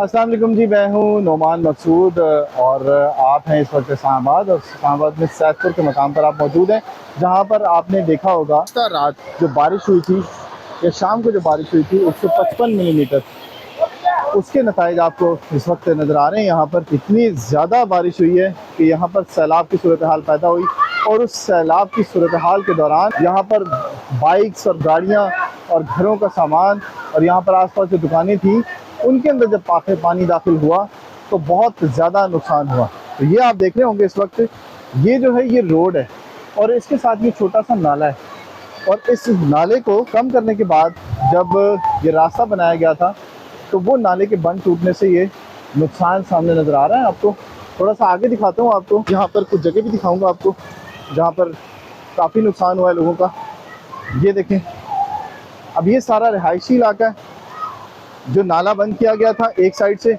अस्सलाम वालेकुम जी, मैं हूँ नोमान मकसूद और आप हैं इस वक्त इस्लामाबाद और इस्लामाबाद में सैदपुर के मकाम पर आप मौजूद हैं, जहाँ पर आपने देखा होगा रात जो बारिश हुई थी या शाम को जो बारिश हुई थी 155 मिलीमीटर, उसके नताइज आपको इस वक्त नज़र आ रहे हैं। यहाँ पर इतनी ज़्यादा बारिश हुई है कि यहाँ पर सैलाब की सूरत हाल पैदा हुई और उस सैलाब की सूरत हाल के दौरान यहाँ पर बाइक्स और गाड़ियाँ और घरों का सामान और यहाँ पर आसपास जो दुकानें थी उनके अंदर जब पानी दाखिल हुआ तो बहुत ज़्यादा नुकसान हुआ। तो ये आप देख रहे होंगे इस वक्त, ये जो है ये रोड है और इसके साथ ये छोटा सा नाला है और इस नाले को कम करने के बाद जब ये रास्ता बनाया गया था तो वो नाले के बंद टूटने से ये नुकसान सामने नज़र आ रहा है। आपको थोड़ा सा आगे दिखाता हूँ, आपको यहाँ पर कुछ जगह भी दिखाऊंगा आपको जहाँ पर काफ़ी नुकसान हुआ है लोगों का। ये देखें, अब ये सारा रिहायशी इलाका है। जो नाला बंद किया गया था एक साइड से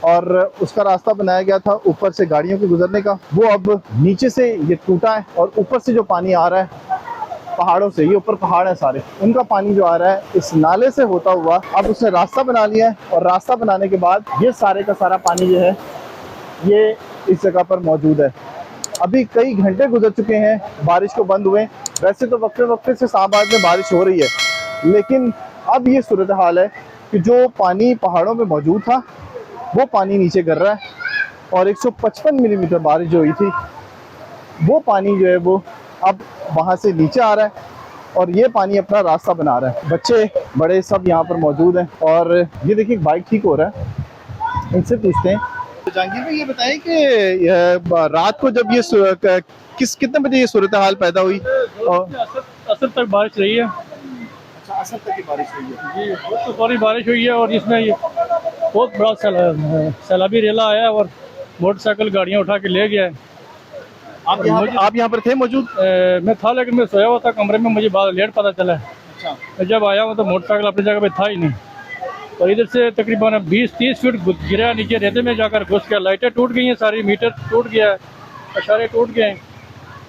और उसका रास्ता बनाया गया था ऊपर से गाड़ियों के गुजरने का, वो अब नीचे से ये टूटा है और ऊपर से जो पानी आ रहा है पहाड़ों से, ये ऊपर पहाड़ है सारे, उनका पानी जो आ रहा है इस नाले से होता हुआ अब उसने रास्ता बना लिया है और रास्ता बनाने के बाद ये सारे का सारा पानी जो है ये इस जगह पर मौजूद है। अभी कई घंटे गुजर चुके हैं बारिश को बंद हुए। वैसे तो वक्फे वक्फे से इस्लामाबाद में बारिश हो रही है, लेकिन अब ये सूरत हाल है कि जो पानी पहाड़ों में मौजूद था वो पानी नीचे गिर रहा है और 155 मिलीमीटर बारिश जो हुई थी वो पानी जो है वो अब वहाँ से नीचे आ रहा है और ये पानी अपना रास्ता बना रहा है। बच्चे बड़े सब यहाँ पर मौजूद हैं और ये देखिए बाइक ठीक हो रहा है, इनसे पूछते हैं। तो जहांगीर भाई ये बताएं कि रात को जब ये कितने बजे ये सूरत हाल पैदा हुई? और असर तक बारिश रही है। अच्छा, असर तक की बारिश हुई है जी, बहुत सारी बारिश हुई है और इसमें ये बहुत बड़ा सैलाबी रेला आया और मोटरसाइकिल गाड़ियाँ उठा के ले गया है। आप यहाँ पर थे मौजूद? मैं था लेकिन मैं सोया हुआ था कमरे में, मुझे बाद लेट पता चला है। अच्छा। मैं जब आया हूँ तो मोटरसाइकिल अपनी जगह पे था ही नहीं और इधर से तकरीबन 20-30 फीट गिरा नीचे, रेते में जाकर घुस गया। लाइटें टूट गई हैं सारी, मीटर टूट गया है, इशारे टूट गए हैं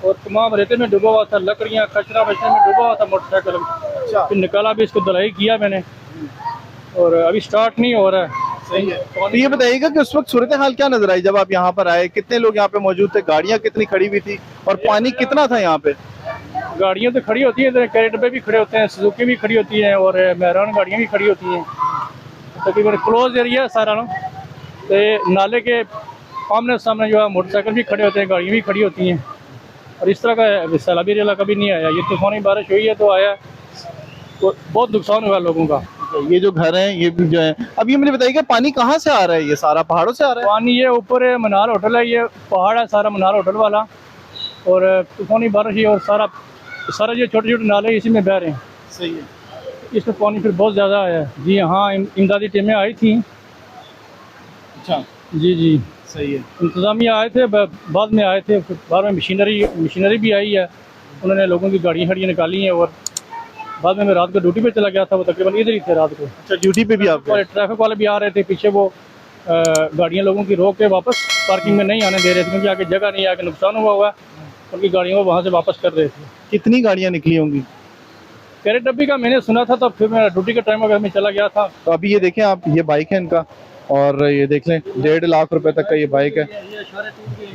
और तमाम रेते में डूबा हुआ था, लकड़ियाँ कचरा बचने में डूबा हुआ था मोटरसाइकिल। अच्छा। फिर निकाला भी, इसको धुलाई किया मैंने और अभी स्टार्ट नहीं हो रहा है। सही है। तो ये बताइएगा कि उस वक्त सूरत हाल क्या नजर आई जब आप यहाँ पर आए? कितने लोग यहाँ पे मौजूद थे? गाड़ियाँ कितनी खड़ी हुई थी और पानी कितना था यहाँ पे? गाड़ियाँ तो खड़ी होती हैं, कैरेट पे भी खड़े होते हैं, सुजुकी भी खड़ी होती हैं और मेहरान गाड़ियाँ भी खड़ी होती हैं। तकरीबन क्लोज एरिया है सारा ना, तो नाले के आमने सामने जो है मोटरसाइकिल भी खड़े होते हैं, गाड़ियाँ भी खड़ी होती हैं और इस तरह का सैलाबी रेला कभी नहीं आया। ये तूफानी बारिश हुई है तो आया, तो बहुत नुकसान हुआ लोगों का। ये जो घर है ये भी जो है, अब ये मुझे बताइएगा पानी कहाँ से आ रहा है? ये सारा पहाड़ों से आ रहा है? पानी ये ऊपर है, मनार होटल है, ये पहाड़ है सारा मनार होटल वाला और तूफानी बारिश ही और सारा ये छोटे छोटे नाले इसी में बह रहे हैं। सही है। इसमें पानी फिर बहुत ज़्यादा आया है। जी हाँ, इमदादी टीमें आई थी। अच्छा। जी जी, सही है। इंतज़ामिया आए थे, बाद में आए थे, फिर बाद में मशीनरी भी आई है, उन्होंने लोगों की गाड़ियाँ खड़ियाँ निकाली हैं और बाद में मैं रात को ड्यूटी पे चला गया था, वो तकरीबन इधर ही थे रात को। अच्छा, ड्यूटी पे भी आप? ट्रैफिक वाले भी आ रहे थे पीछे, वो गाड़ियाँ लोगों की रोक के वापस पार्किंग में नहीं आने दे रहे थे क्योंकि आगे जगह नहीं है, आगे नुकसान हुआ उनकी गाड़ियों को वहाँ से वापस कर रहे थे। कितनी गाड़ियाँ निकली होंगी? कैरेट डब्बी का मैंने सुना था, तो फिर मैं ड्यूटी का टाइम अगर मैं चला गया था। तो अभी ये देखें आप, ये बाइक है इनका और ये देख लें 1.5 लाख रुपए तक का ये बाइक है।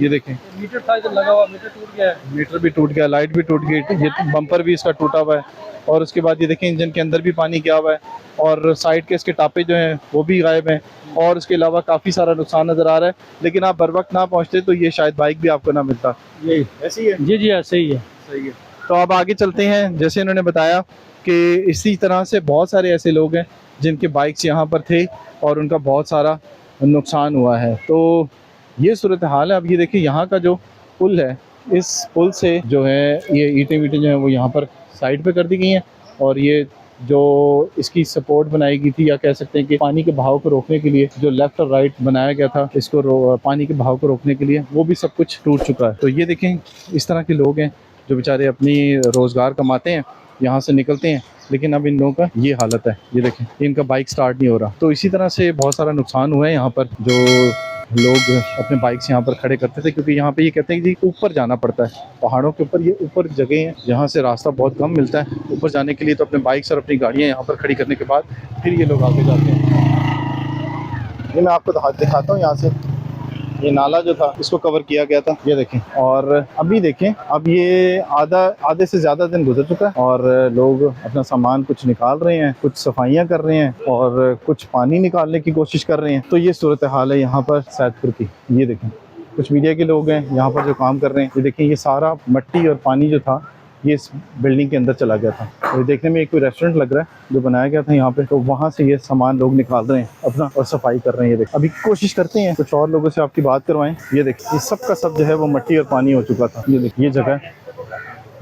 ये देखें, मीटर था इधर लगा हुआ, मीटर टूट गया है। मीटर भी टूट गया, लाइट भी टूट गई, ये बम्पर भी इसका टूटा हुआ है और उसके बाद ये देखें इंजन के अंदर भी पानी गया हुआ है और साइड के इसके टापे जो हैं वो भी गायब हैं और उसके अलावा काफ़ी सारा नुकसान नज़र आ रहा है। लेकिन आप बर वक्त ना पहुँचते तो ये शायद बाइक भी आपको ना मिलता। यही ऐसे ही है? जी जी, ऐसे ही है। सही है। तो अब आगे चलते हैं। जैसे इन्होंने बताया कि इसी तरह से बहुत सारे ऐसे लोग हैं जिनके बाइक्स यहाँ पर थे और उनका बहुत सारा नुकसान हुआ है। तो ये सूरत हाल है। अब ये देखिए यहाँ का जो पुल है, इस पुल से जो है ये ईंटें वीटें जो हैं वो यहाँ पर साइड पे कर दी गई हैं और ये जो इसकी सपोर्ट बनाई गई थी या कह सकते हैं कि पानी के बहाव को रोकने के लिए जो लेफ्ट और राइट बनाया गया था इसको पानी के बहाव को रोकने के लिए, वो भी सब कुछ टूट चुका है। तो ये देखें इस तरह के लोग हैं जो बेचारे अपनी रोज़गार कमाते हैं, यहाँ से निकलते हैं, लेकिन अब इन लोगों का ये हालत है। ये देखें, इनका बाइक स्टार्ट नहीं हो रहा। तो इसी तरह से बहुत सारा नुकसान हुआ है यहाँ पर। जो लोग अपने बाइक्स यहाँ पर खड़े करते थे क्योंकि यहाँ पे ये कहते हैं कि ऊपर जाना पड़ता है, पहाड़ों के ऊपर ये ऊपर जगह है जहाँ से रास्ता बहुत कम मिलता है ऊपर जाने के लिए। तो अपने बाइक्स और अपनी गाड़ियाँ यहाँ पर खड़ी करने के बाद फिर ये लोग आगे जाते हैं। ये मैं आपको दिखाता हूँ यहाँ से। ये नाला जो था इसको कवर किया गया था, ये देखें। और अभी देखें, अब ये आधे से ज़्यादा दिन गुजर चुका है और लोग अपना सामान कुछ निकाल रहे हैं, कुछ सफाइयाँ कर रहे हैं और कुछ पानी निकालने की कोशिश कर रहे हैं। तो ये सूरत हाल है यहाँ पर सैदपुर की। ये देखें, कुछ मीडिया के लोग हैं यहाँ पर जो काम कर रहे हैं। ये देखें, ये सारा मट्टी और पानी जो था ये इस बिल्डिंग के अंदर चला गया था। और ये देखने में एक कोई रेस्टोरेंट लग रहा है जो बनाया गया था यहाँ पे। तो वहाँ से ये सामान लोग निकाल रहे हैं अपना और सफाई कर रहे हैं। ये देख, अभी कोशिश करते हैं कुछ और लोगों से आपकी बात करवाएं। ये देखिए, ये सब का सब जो है वो मट्टी और पानी हो चुका था। ये देखिए, ये जगह,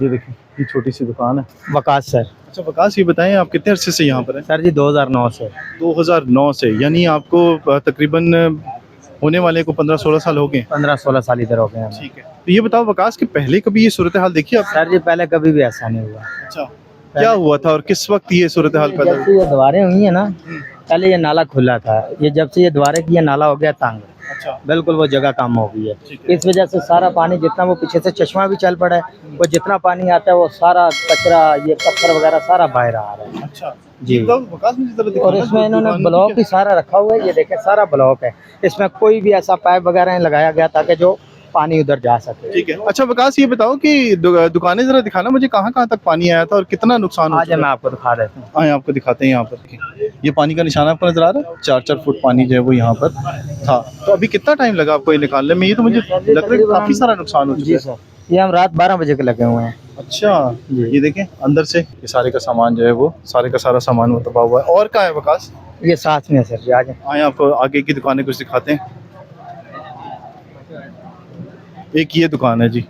ये देखिए, ये छोटी सी दुकान है। वकास सर। अच्छा वकास, ये बताएं आप कितने अरसे से यहाँ पर हैं? सर जी 2009 से। 2009 से, यानी आपको तकरीबन होने वाले को 15-16 साल हो गए। 15-16 साल इधर हो गए हमें। ठीक है, तो ये बताओ वकास कि पहले कभी ये सूरत हाल देखी आप? सर जी पहले कभी भी ऐसा नहीं हुआ। अच्छा, क्या हुआ था और किस वक्त ये सूरत हाल पैदा जब से ये दीवारें हुई है ना, पहले ये नाला खुला था, ये जब से ये दीवारें की ये नाला हो गया तंग। अच्छा, बिल्कुल वो जगह कम हो गई ठीक है। इस वजह से सारा पानी जितना वो पीछे से चश्मा भी चल पड़ा है, वो जितना पानी आता है वो सारा कचरा, ये पत्थर वगैरह सारा बाहर आ रहा है अच्छा जी। वकास मुझे जरा दिखाना, और इसमें इन्होंने दुकान ब्लॉक की ही सारा रखा हुआ है। ये देखें, सारा ब्लॉक है, इसमें कोई भी ऐसा पाइप वगैरह नहीं लगाया गया ताकि जो पानी उधर जा सके। ठीक है। अच्छा वकास, ये बताओ कि दुकानें जरा दिखाना मुझे, कहाँ कहाँ तक पानी आया था और कितना नुकसान आज मैं आपको दिखा देता हूँ। आए आपको दिखाते हैं। यहाँ पर ये पानी का निशान आपको नजर आ रहा है, 4-4 फुट पानी जो है वो यहाँ पर था। तो अभी कितना टाइम लगा आपको ये निकालने में? ये तो मुझे लग रहा है काफी सारा नुकसान हो चुका जी है। सर, ये हम रात 12 बजे के लगे हुए हैं। अच्छा, ये देखें अंदर से ये सारे का सामान जो है वो सारे का सारा सामान वो तबाह हुआ है। और कहाँ है वकास? ये साथ में है सर जी। आज आए आपको आगे की दुकानें कुछ दिखाते हैं। एक ये दुकान है जी,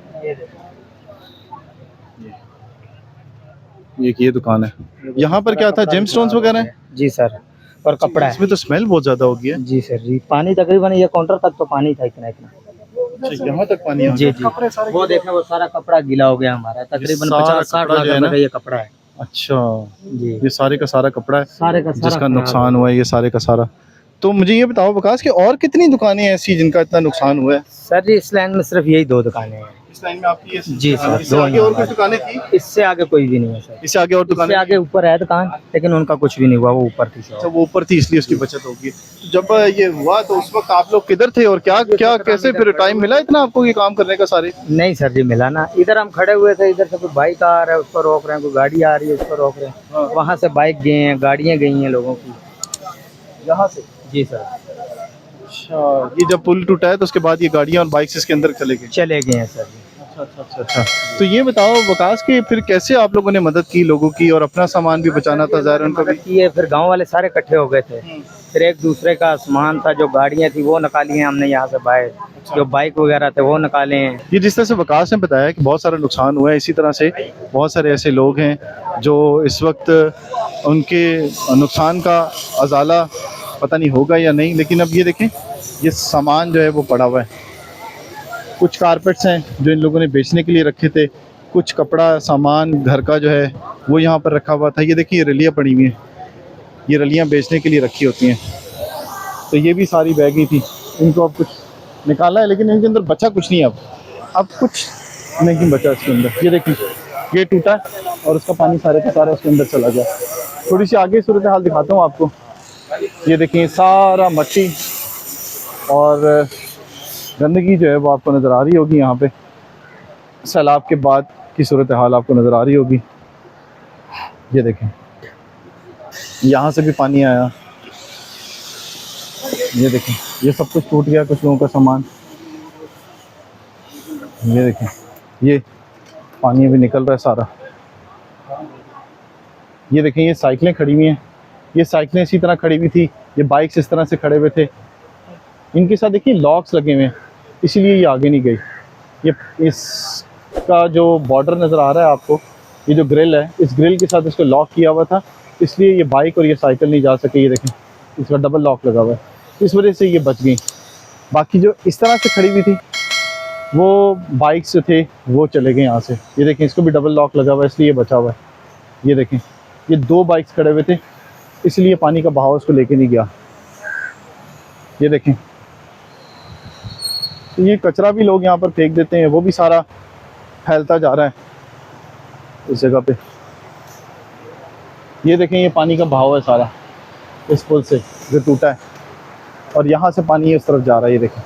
एक ये दुकान है। यहाँ पर क्या था, जेम स्टोन्स वगैरह है? जी सर, और कपड़ा है। इसमें तो स्मेल बहुत ज्यादा होगी है। जी सर जी, पानी तकरीबन ये काउंटर तक तो पानी था इतना इतना। अच्छा, यहाँ तक पानी आ जी गया। जी, वो देखें वो सारा कपड़ा गीला हो गया हमारा, तकरीबन सारा 50-60 कपड़ा लाख जो है रुपए ना? का ये कपड़ा है अच्छा, जी। ये सारे का सारा कपड़ा है सारे का सारा जिसका खराब नुकसान हुआ है, ये सारे का सारा। तो मुझे ये बताओ वकास कि और कितनी दुकानें ऐसी जिनका इतना नुकसान हुआ है? सर जी इस लाइन में सिर्फ यही 2 दुकानें हैं। इस लाइन में आपकी ये? जी सर, इससे 2 आगे और कुछ दुकानें थी? इससे आगे कोई भी नहीं है सर। इससे आगे और इससे दुकानें? आगे ऊपर है दुकान, लेकिन उनका कुछ भी नहीं हुआ, वो ऊपर थी अच्छा, वो ऊपर थी इसलिए उसकी बचत होगी। तो जब ये हुआ तो उस वक्त आप लोग किधर थे और क्या क्या कैसे फिर टाइम मिला इतना आपको ये काम करने का सारे? नहीं सर जी मिला ना, इधर हम खड़े हुए थे, इधर से कोई बाइक आ रहा है उस पर रोक रहे हैं, कोई गाड़ी आ रही है उस पर रोक रहे हैं, वहाँ से बाइक गए हैं, गाड़ियाँ गई हैं लोगों की यहाँ से? जी सर। अच्छा, ये जब पुल टूटा है तो उसके बाद ये गाड़ियाँ और बाइक्स इसके अंदर चले गए? चले गए हैं सर जी। अच्छा। तो ये बताओ वकास कि फिर कैसे आप लोगों ने मदद की लोगों की, और अपना सामान भी बचाना था ज़ाहिर उनका भी? किए, फिर गांव वाले सारे इकट्ठे हो गए थे, फिर एक दूसरे का सामान था, जो गाड़ियाँ थी वो निकाली हैं हमने यहाँ से बाहर, जो बाइक वगैरह थे वो निकाले हैं। ये जिस तरह से वकास ने बताया कि बहुत सारा नुकसान हुआ है, इसी तरह से बहुत सारे ऐसे लोग हैं जो इस वक्त उनके नुकसान का अजाला पता नहीं होगा या नहीं। लेकिन अब ये देखें, ये सामान जो है वो पड़ा हुआ है। कुछ कारपेट्स हैं जो इन लोगों ने बेचने के लिए रखे थे, कुछ कपड़ा सामान घर का जो है वो यहाँ पर रखा हुआ था। ये देखिए, ये रलियाँ पड़ी हुई हैं, ये रलियाँ बेचने के लिए रखी होती हैं। तो ये भी सारी बैगें थी, इनको अब कुछ निकाला है लेकिन इनके अंदर बचा कुछ नहीं। अब कुछ नहीं बचा इसके अंदर। ये देखिए, ये टूटा है और उसका पानी सारे का सारा उसके अंदर चला गया। थोड़ी सी आगे सूरत हाल दिखाता हूँ आपको। ये देखिए, सारा मट्टी और गंदगी जो है वो आपको नज़र आ रही होगी। यहाँ पे सैलाब के बाद की सूरत हाल आपको नज़र आ रही होगी। ये देखें, यहाँ से भी पानी आया। ये देखें, ये सब कुछ टूट गया, कुछ लोगों का सामान। ये देखें, ये पानी अभी निकल रहा है सारा। ये देखें, ये साइकिलें खड़ी हुई हैं, ये साइकिलें इसी तरह खड़ी हुई थी, ये बाइक्स इस तरह से खड़े हुए थे। इनके साथ देखिए लॉक्स लगे हुए हैं, इसीलिए ये आगे नहीं गई। ये इसका जो बॉर्डर नज़र आ रहा है आपको, ये जो ग्रिल है, इस ग्रिल के साथ इसको लॉक किया हुआ था, इसलिए ये बाइक और ये साइकिल नहीं जा सके। ये देखें, इसका डबल लॉक लगा हुआ है, इस वजह से ये बच गई। बाकी जो इस तरह से खड़ी हुई थी वो बाइक्स जो थे वो चले गए यहाँ से। ये देखें, इसको भी डबल लॉक लगा हुआ है, इसलिए ये बचा हुआ है। ये देखें, ये 2 बाइक्स खड़े हुए थे, इसलिए पानी का बहाव उसको लेके नहीं गया। ये देखें, तो ये कचरा भी लोग यहाँ पर फेंक देते हैं, वो भी सारा फैलता जा रहा है इस जगह पे। ये देखें, ये पानी का बहाव है सारा इस पुल से जो टूटा है। और यहाँ से पानी इस तरफ जा रहा है। ये देखें,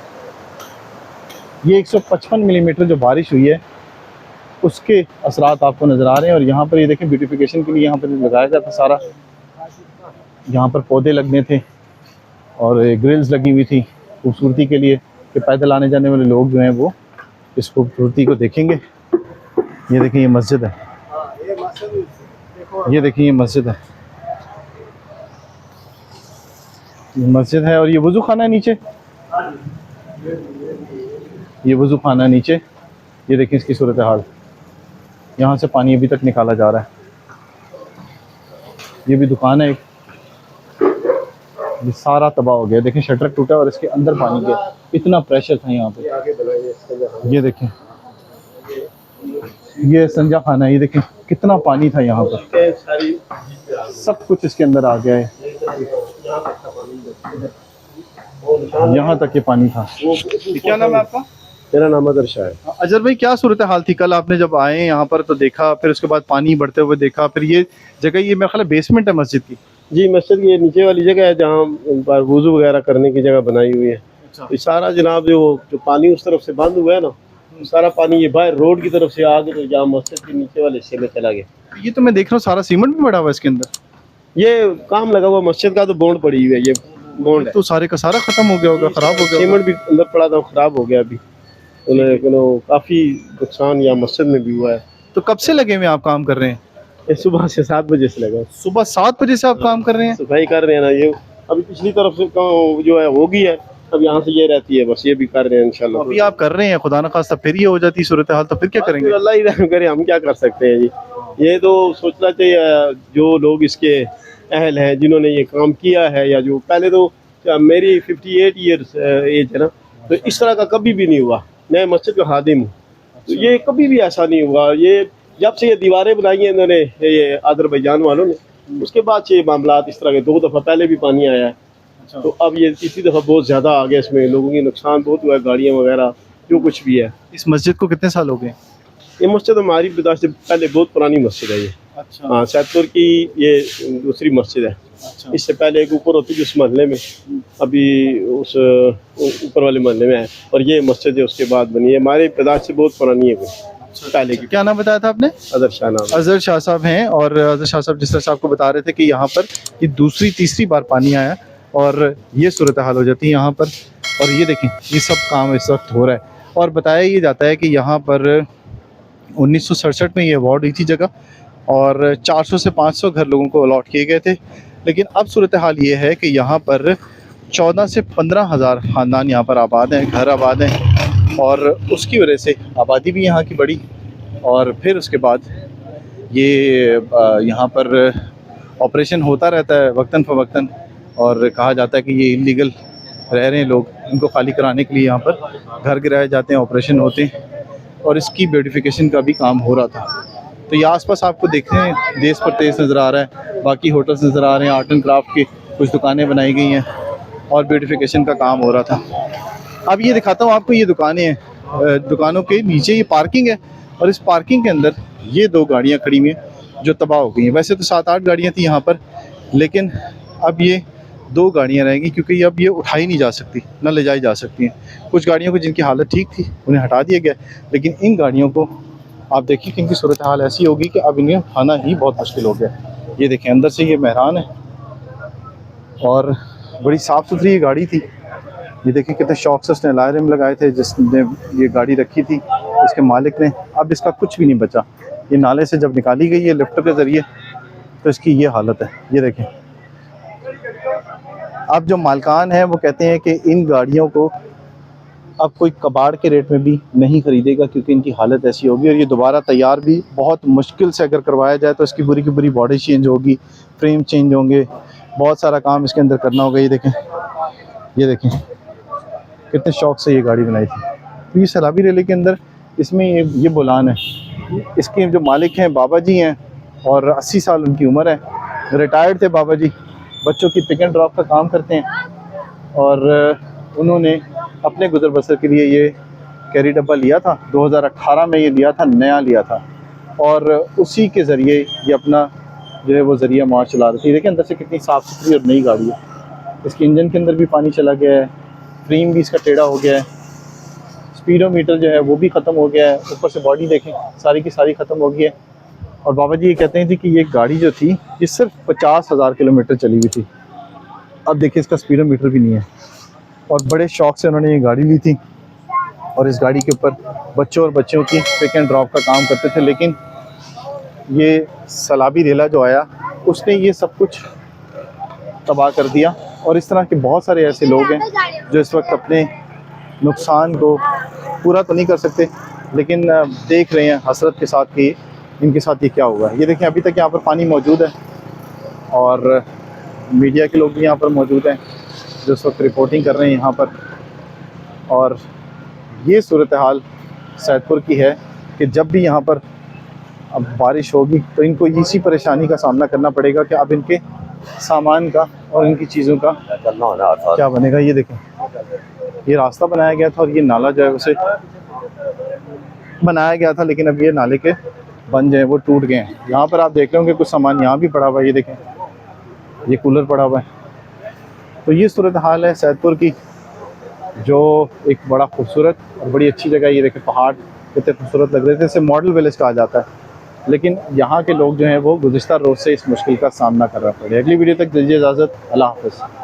ये 155 मिलीमीटर जो बारिश हुई है उसके असरात आपको नज़र आ रहे हैं। और यहाँ पर ये देखें, ब्यूटिफिकेशन के लिए यहाँ पर लगाया गया था सारा, यहाँ पर पौधे लगने थे और ग्रिल्स लगी हुई थी खूबसूरती के लिए कि पैदल आने जाने वाले लोग जो हैं वो इस खूबसूरती को देखेंगे। ये देखें, ये मस्जिद है, ये देखें ये मस्जिद है, ये मस्जिद है। और ये वज़ू खाना है नीचे, ये वज़ू खाना है नीचे। ये देखिए इसकी सूरत हाल, यहाँ से पानी अभी तक निकाला जा रहा है। ये भी दुकान है एक, ये सारा तबाह हो गया। देखें शटर टूटा और इसके अंदर पानी गया, इतना प्रेशर था यहाँ पे। ये देखें, ये संजा खाना है, ये देखें कितना पानी था यहाँ पर, सब कुछ इसके अंदर आ गया है, यहाँ तक ये पानी था। क्या नाम है आपका? मेरा नाम अदर शाह है। अजहर भाई, क्या सूरत हाल थी कल आपने जब आए यहाँ पर तो देखा, फिर उसके बाद पानी बढ़ते हुए देखा, फिर ये जगह, ये मेरा ख्याल है बेसमेंट है मस्जिद की? जी, मस्जिद की ये नीचे वाली जगह है जहाँ पर वुज़ू वगैरह करने की जगह बनाई हुई है। तो सारा जनाब जो पानी उस तरफ से बंद हुआ है ना, सारा पानी ये बाहर रोड की तरफ से आगे तो जहाँ मस्जिद के नीचे वाले हिस्से में चला गया। ये तो मैं देख रहा हूँ सारा सीमेंट भी पड़ा हुआ है इसके अंदर, ये काम लगा हुआ मस्जिद का, तो बोंड पड़ी हुई है, ये बोंड है। तो सारे का सारा खत्म हो गया होगा, खराब हो गया होगा। सीमेंट भी अंदर पड़ा था, खराब हो गया अभी, उन्हें काफ़ी नुकसान यहाँ मस्जिद में भी हुआ है। तो कब से लगे हुए आप काम कर रहे हैं? ये सुबह से 7 बजे से लगा, सुबह 7 बजे से आप काम कर रहे हैं? सफाई कर रहे हैं ना। ये अभी पिछली तरफ से जो है होगी है, अब यहाँ से ये रहती है, बस ये भी कर रहे हैं इंशाल्लाह। अभी आप कर रहे हैं, खुदा न खास्ता फिर ये हो जाती सूरत हाल तो फिर क्या करेंगे? अल्लाह ही रहम करे, हम क्या कर सकते हैं जी। ये तो सोचना चाहिए जो लोग इसके अहल हैं, जिन्होंने ये काम किया है, या जो पहले तो मेरी 58 ईयर्स एज है ना, तो इस तरह का कभी भी नहीं हुआ। मैं मस्जिद का खादिम हूँ, तो ये कभी भी ऐसा नहीं हुआ। ये जब से ये दीवारें बनाई हैं इन्होंने, ये अजरबैजान वालों ने, उसके बाद से ये मामला इस तरह के 2 दफ़ा पहले भी पानी आया है। तो अब ये तीसरी दफ़ा बहुत ज़्यादा आ गया, इसमें लोगों की नुकसान बहुत हुआ है, गाड़ियाँ वगैरह जो कुछ भी है। इस मस्जिद को कितने साल हो गए? ये मस्जिद हमारी बर्दाश्त से पहले बहुत पुरानी मस्जिद है ये। अच्छा। हाँ, सैदपुर की ये दूसरी मस्जिद है। अच्छा। इससे पहले एक ऊपर होती जिस मोहल्ले में, अभी उस ऊपर वाले मोहल्ले में है, और ये मस्जिद है उसके बाद बनी है। हमारे बर्दाश्त से बहुत पुरानी है पहले की। क्या नाम बताया था आपने? अजहर शाह नाम। अजहर शाह साहब हैं। और अजहर शाह साहब जिस तरह से आपको बता रहे थे कि यहाँ पर ये दूसरी तीसरी बार पानी आया और ये सूरत हाल हो जाती है यहाँ पर। और ये देखें, ये सब काम इस वक्त हो रहा है। और बताया ये जाता है कि यहाँ पर 1967 में ये अवार्ड हुई थी जगह, और 400 से 500 घर लोगों को अलॉट किए गए थे। लेकिन अब सूरत हाल ये है कि यहाँ पर 14 से 15 हज़ार ख़ानदान यहाँ पर आबाद हैं, घर आबाद हैं, और उसकी वजह से आबादी भी यहाँ की बढ़ी। और फिर उसके बाद ये यहाँ पर ऑपरेशन होता रहता है वक्तन फ़वक्तन, और कहा जाता है कि ये इलीगल रह रहे हैं लोग, इनको खाली कराने के लिए यहाँ पर घर गिराए जाते हैं, ऑपरेशन होते हैं, और इसकी ब्यूटिफिकेशन का भी काम हो रहा था। तो ये आसपास आपको देखते हैं देश पर तेज़ नज़र आ रहा है, बाकी होटल्स नज़र आ रहे हैं, आर्ट एंड क्राफ्ट की कुछ दुकानें बनाई गई हैं और ब्यूटिफिकेशन का काम हो रहा था। अब ये दिखाता हूँ आपको, ये दुकानें हैं, दुकानों के नीचे ये पार्किंग है, और इस पार्किंग के अंदर ये 2 गाड़ियाँ खड़ी हुई हैं जो तबाह हो गई हैं। वैसे तो 7-8 गाड़ियाँ थी यहाँ पर, लेकिन अब ये 2 गाड़ियाँ रहेंगी क्योंकि अब ये उठाई नहीं जा सकती, ना ले जाई जा सकती हैं। कुछ गाड़ियों को जिनकी हालत ठीक थी उन्हें हटा दिया गया, लेकिन इन गाड़ियों को आप देखिए कि इनकी सूरत हाल ऐसी होगी कि अब इन्हें उठाना ही बहुत मुश्किल हो गया। ये देखें, अंदर से ये मेहरान है और बड़ी साफ़ सुथरी ये गाड़ी थी। ये देखें कितने शौक से उसने अलार्म लगाए थे जिसने ये गाड़ी रखी थी, इसके मालिक ने। अब इसका कुछ भी नहीं बचा। ये नाले से जब निकाली गई है लिफ्ट के ज़रिए, तो इसकी ये हालत है। ये देखें, अब जो मालकान हैं वो कहते हैं कि इन गाड़ियों को अब कोई कबाड़ के रेट में भी नहीं ख़रीदेगा क्योंकि इनकी हालत ऐसी होगी, और ये दोबारा तैयार भी बहुत मुश्किल से अगर करवाया जाए तो इसकी पूरी की पूरी बॉडी चेंज होगी, फ्रेम चेंज होंगे, बहुत सारा काम इसके अंदर करना होगा। ये देखें, ये देखें कितने शौक से ये गाड़ी बनाई थी। तो ये सैलाबी रैली के अंदर इसमें ये बोलान है। इसके जो मालिक हैं बाबा जी हैं, और 80 साल उनकी उम्र है, रिटायर्ड थे बाबा जी, बच्चों की पिक एंड ड्रॉप का काम करते हैं, और उन्होंने अपने गुजर बसर के लिए ये कैरी डब्बा लिया था। 2018 में ये लिया था, नया लिया था, और उसी के ज़रिए ये अपना जो है वो ज़रिया मार चला रही थी। देखिए अंदर से कितनी साफ़ सुथरी और नई गाड़ी है। इसके इंजन के अंदर भी पानी चला गया है, फ्रेम भी इसका टेढ़ा हो गया है, स्पीडोमीटर जो है वो भी ख़त्म हो गया है, ऊपर से बॉडी देखें सारी की सारी ख़त्म हो गई है। और बाबा जी ये कहते हैं कि ये गाड़ी जो थी ये सिर्फ 50,000 किलोमीटर चली हुई थी। अब देखिए इसका स्पीडोमीटर भी नहीं है। और बड़े शौक से उन्होंने ये गाड़ी ली थी और इस गाड़ी के ऊपर बच्चों और बच्चियों की पिक एंड ड्रॉप का काम करते थे, लेकिन ये सलाबी रेला जो आया उसने ये सब कुछ तबाह कर दिया। और इस तरह के बहुत सारे ऐसे लोग हैं जो इस वक्त अपने नुकसान को पूरा तो नहीं कर सकते, लेकिन देख रहे हैं हसरत के साथ कि इनके साथ ये क्या हुआ। ये देखें अभी तक यहाँ पर पानी मौजूद है और मीडिया के लोग भी यहाँ पर मौजूद हैं जो इस वक्त रिपोर्टिंग कर रहे हैं यहाँ पर। और ये सूरत हाल सैदपुर की है कि जब भी यहाँ पर अब बारिश होगी तो इनको इसी परेशानी का सामना करना पड़ेगा कि अब इनके सामान का और इनकी चीज़ों का क्या बनेगा। ये देखें ये रास्ता बनाया गया था और ये नाला जो है उसे बनाया गया था, लेकिन अब ये नाले के बन जो है वो टूट गए हैं। यहाँ पर आप देख रहे होंगे कुछ सामान यहाँ भी पड़ा हुआ है, ये देखें ये कूलर पड़ा हुआ है। तो ये सूरत हाल है सैदपुर की, जो एक बड़ा खूबसूरत और बड़ी अच्छी जगह। ये देखें पहाड़ कितने खूबसूरत लग रहे थे, इसे मॉडल विलेज कहा जाता है, लेकिन यहाँ के लोग जो हैं वो गुज़िश्ता रोज़ से इस मुश्किल का सामना कर रहे पड़े। अगली वीडियो तक दीजिए इजाज़त, अल्लाह हाफ़िज़।